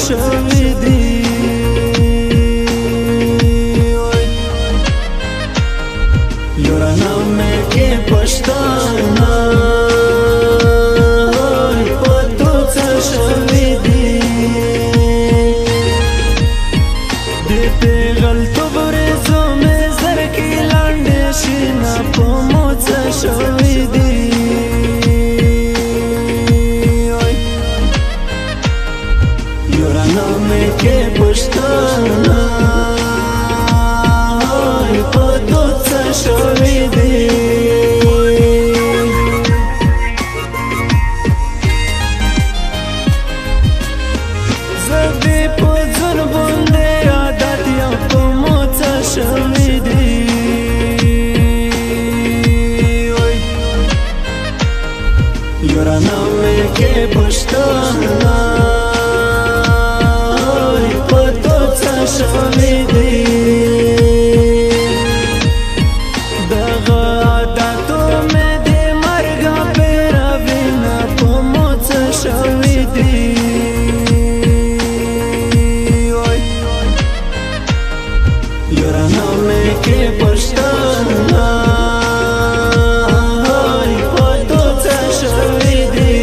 شوي دي یورانو میں کے پشتانا پتو څه شوي دي دې غلطو برزو مې زر کې لاندې شینا په مو څه شوي دي یورانو میں کے پشتانا پتو څه شوي دي زدي په ځن باندې عادت یم په مو څه شوي دي یورانو میں کے پشتانا پتو څه شوي دي یورانو میں کے پشتانا پتو څه شوي دي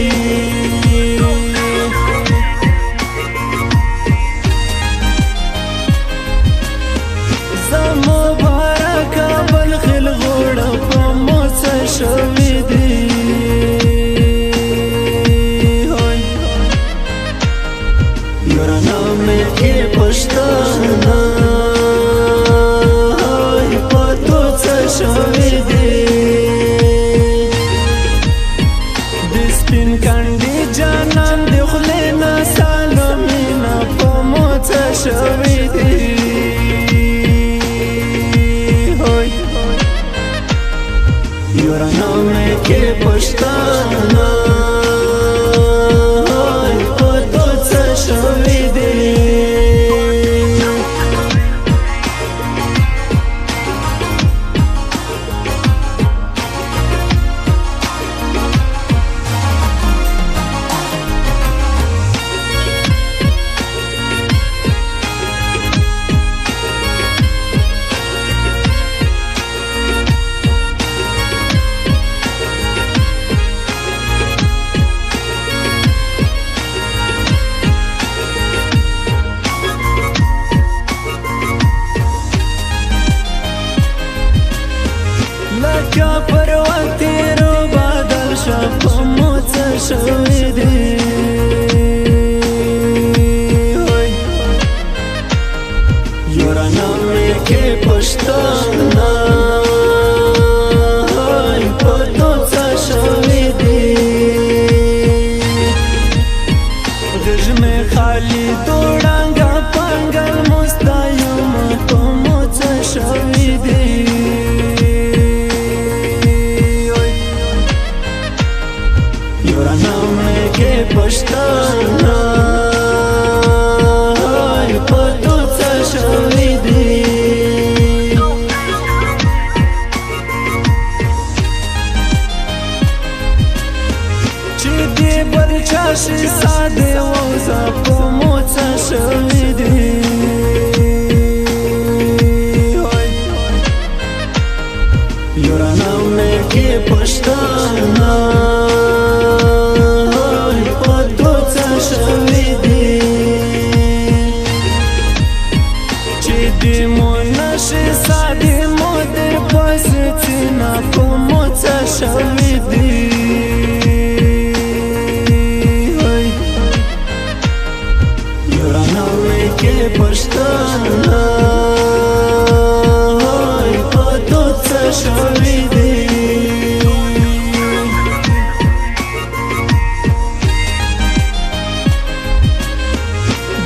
زمو بارکه بل خل غوړه په مو څه شوي دي یورانو میں کے پشتانا شوي دي د سپین کاندي جانان د خلینا سالمینا په مو څه شوي دي یورانو میں کے پشتانا پتو څه شوي دي لکه پروان تیرو بادل شه په مو څه شوي دي یورانو میں کے پشتانا پتو څه شوي دي غږ مې خالی توړانګه پنګل مستایم په مو څه شوي دي یورانو میں کے پشتانا پتو څه شوي دي چې دې بل چا شي ساده ووځه په مو څه شوي دي یورانو میں کے پشتانا پتو څه شوي دي چې دې مو نشي ساده مو در پسې څینا په مو څه شوي دي یورانو میں کے پشتانا پتو څه شوي دي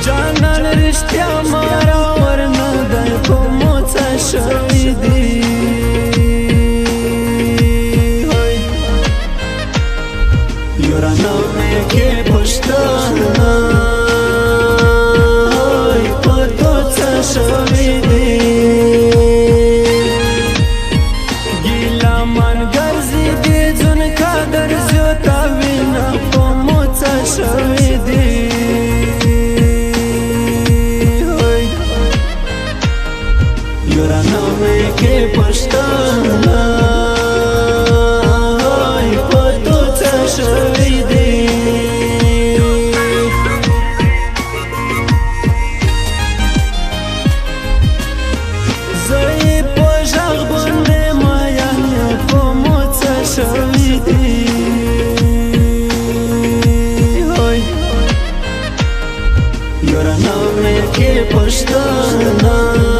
جانان رښتیا مارا ورنه دی په مو څه شوي دي یورانو میں کے پشتانا پتو څه شوي دي ګیلا من ګرځي دي ځون قدر زیاته وینا په مو څه شوي دي مې کې پښتانه